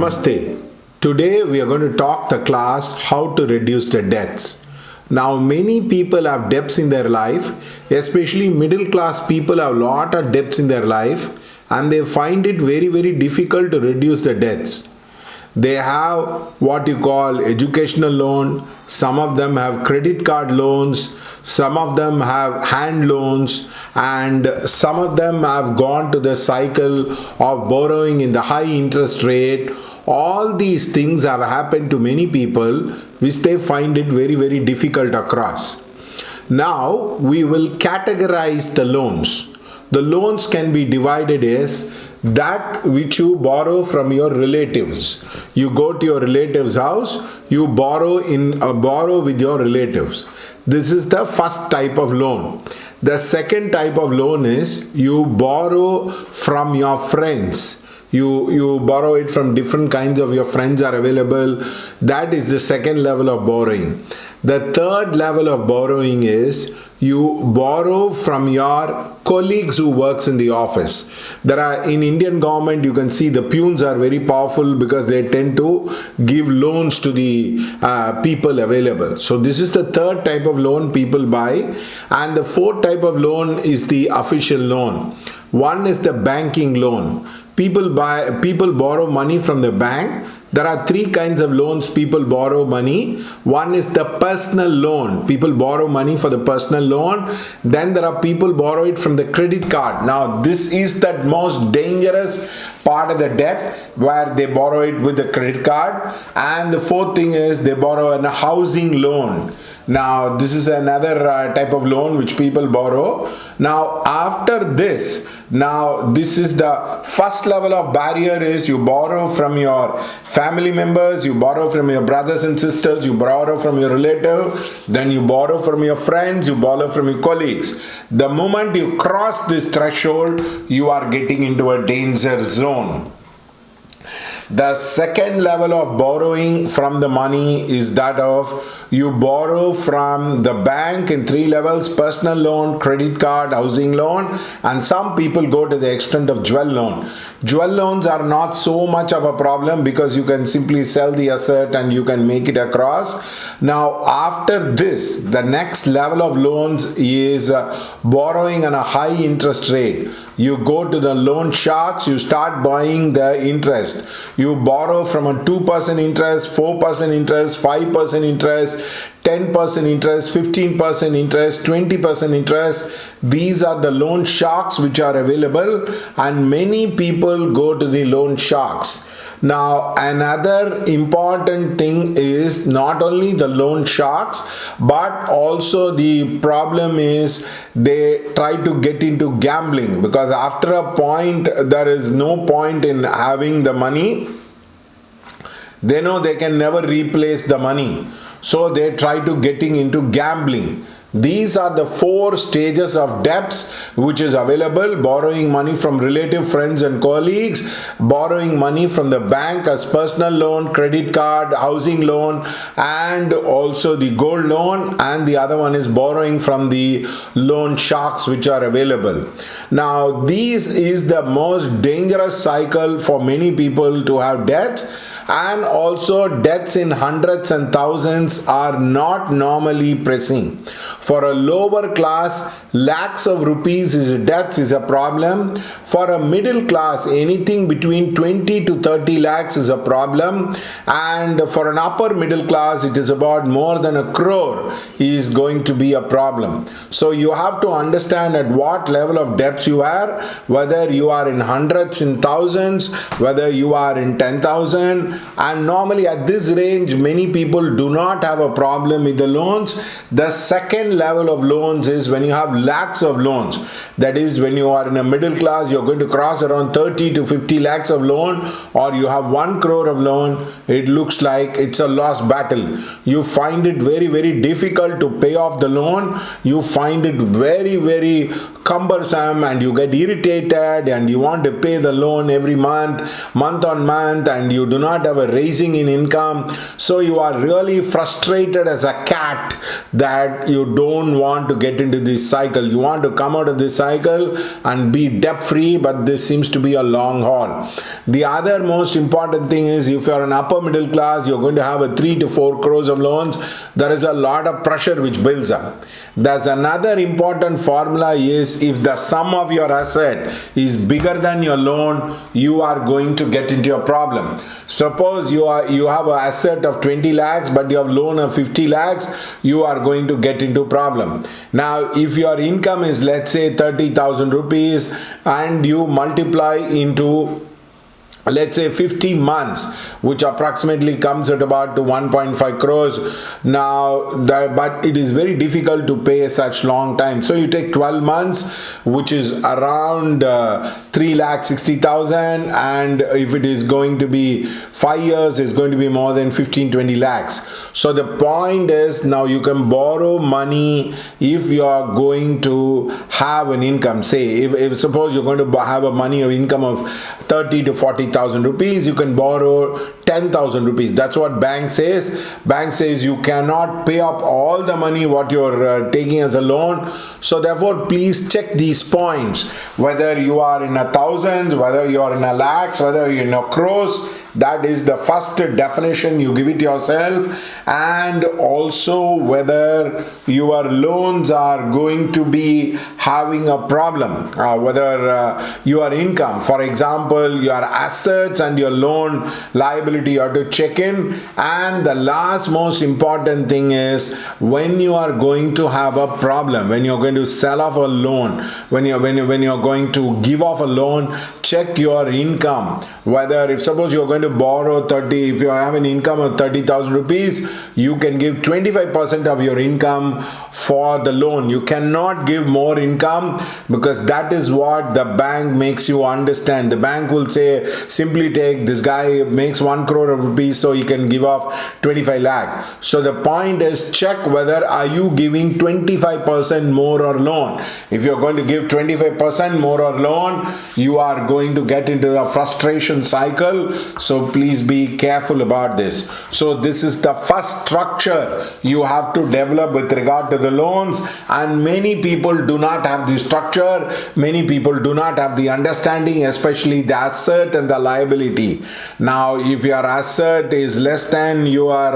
Namaste. Today we are going to talk the class how to reduce the debts. Now many people have debts in their life, especially middle class people have lot of debts in their life and they find it very difficult to reduce the debts. They have what you call educational loan, some of them have credit card loans, some of them have hand loans, and some of them have gone to the cycle of borrowing in the high interest rate. All these things have happened to many people which they find it very difficult across. Now we will categorize the loans. The loans can be divided as that which you borrow from your relatives. You go to your relative's house, you borrow with your relatives. This is the first type of loan. The second type of loan is you borrow from your friends. You borrow it from different kinds of your friends are available. That is the second level of borrowing. The third level of borrowing is you borrow from your colleagues who works in the office. In Indian government, you can see the peons are very powerful because they tend to give loans to the people available. So this is the third type of loan people buy. And the fourth type of loan is the official loan. One is the banking loan. People borrow money from the bank. There are three kinds of loans people borrow money. One is the personal loan. People borrow money for the personal loan. Then there are people borrow it from the credit card. Now this is the most dangerous part of the debt where they borrow it with the credit card. And the fourth thing is they borrow a housing loan. Now this is another type of loan which people borrow. Now after this, this is the first level of barrier is you borrow from your family members, you borrow from your brothers and sisters, you borrow from your relative, then you borrow from your friends, you borrow from your colleagues. The moment you cross this threshold, you are getting into a danger zone. The second level of borrowing from the money is that of you borrow from the bank in three levels: personal loan, credit card, housing loan, and some people go to the extent of jewel loan. Jewel loans are not so much of a problem because you can simply sell the asset and you can make it across. Now after this, the next level of loans is borrowing on a high interest rate. You go to the loan sharks, you start buying the interest. You borrow from a 2% interest, 4% interest, 5% interest, 10% interest, 15% interest, 20% interest. These are the loan sharks which are available, and many people go to the loan sharks. Now another important thing is not only the loan sharks, but also the problem is they try to get into gambling, because after a point there is no point in having the money. They know they can never replace the money, so they try to getting into gambling. These are the four stages of debts which is available: borrowing money from relative, friends and colleagues, borrowing money from the bank as personal loan, credit card, housing loan, and also the gold loan, and the other one is borrowing from the loan sharks which are available. Now this is the most dangerous cycle for many people to have debts. And also debts in hundreds and thousands are not normally pressing. For a lower class, lakhs of rupees debts is a problem. For a middle class, anything between 20 to 30 lakhs is a problem. And for an upper middle class, it is about more than a crore is going to be a problem. So you have to understand at what level of debts you are, whether you are in hundreds, in thousands, whether you are in 10,000. And normally at this range, many people do not have a problem with the loans. The second level of loans is when you have lakhs of loans. That is, when you are in a middle class, you're going to cross around 30 to 50 lakhs of loan, or you have 1 crore of loan. It looks like it's a lost battle. You find it very difficult to pay off the loan. You find it very cumbersome and you get irritated and you want to pay the loan every month, month on month, and you do not have a raising in income. So you are really frustrated as a cat that you don't want to get into this cycle. You want to come out of this cycle and be debt free, but this seems to be a long haul. The other most important thing is, if you are an upper middle class, you're going to have a 3 to 4 crores of loans. There is a lot of pressure which builds up. There's another important formula is, if the sum of your asset is bigger than your loan, you are going to get into a problem. Suppose you have an asset of 20 lakhs but you have loan of 50 lakhs, you are going to get into problem. Now if your income is, let's say, 30,000 rupees and you multiply into, let's say, 15 months, which approximately comes at about to 1.5 crores. Now, but it is very difficult to pay such long time. So you take 12 months, which is around 3,60,000, and if it is going to be 5 years, it's going to be more than 15-20 lakhs. So the point is, now you can borrow money if you are going to have an income. Say, if suppose you're going to have a money of income of 30 to 40,000 rupees, you can borrow 10,000 rupees. That's what bank says. Bank says you cannot pay up all the money what you're taking as a loan. So therefore, please check these points, whether you are in a thousands, whether you are in a lakhs, whether you're in a crores. That is the first definition, you give it yourself. And also whether your loans are going to be having a problem, whether your income, for example, your assets and your loan liability, you have to check in. And the last most important thing is, when you are going to have a problem, when you're going to sell off a loan, when you're going to give off a loan, check your income. Whether, if suppose you're going to borrow 30, if you have an income of 30,000 rupees, you can give 25% of your income for the loan. You cannot give more income, because that is what the bank makes you understand. The bank will say, simply take, this guy makes 1 crore of rupees, so he can give off 25 lakhs. So the point is, check whether are you giving 25% more or loan. If you're going to give 25% more or loan, you are going to get into a frustration cycle. So please be careful about this. So this is the first structure you have to develop with regard to the loans, and many people do not have the structure. Many people do not have the understanding, especially the asset and the liability. Now if your asset is less than your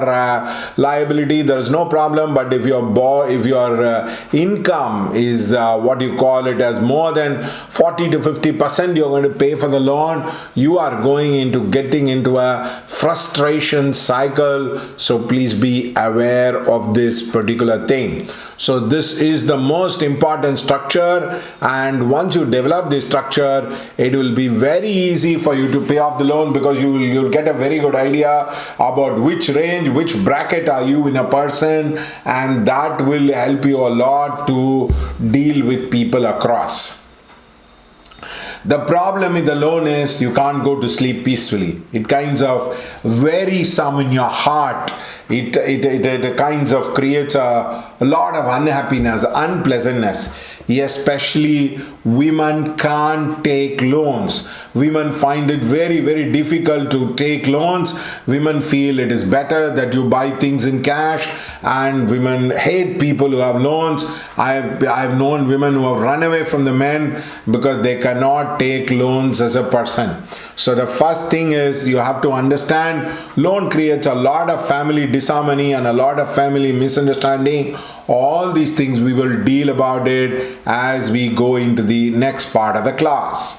liability, there is no problem. But if your income is what you call it as more than 40 to 50% you're going to pay for the loan, you are going into getting into a frustration cycle. So please be aware of this particular thing. So this is the most important structure, and once you develop this structure, it will be very easy for you to pay off the loan, because you'll get a very good idea about which range, which bracket are you in a person, and that will help you a lot to deal with people across. The problem with the loan is you can't go to sleep peacefully. It kinds of varies some in your heart. It kinds of creates a lot of unhappiness, unpleasantness. Especially women can't take loans. Women find it very, very difficult to take loans. Women feel it is better that you buy things in cash, and women hate people who have loans. I've known women who have run away from the men because they cannot take loans as a person. So the first thing is, you have to understand, loan creates a lot of family disharmony and a lot of family misunderstanding. All these things we will deal about it as we go into the next part of the class.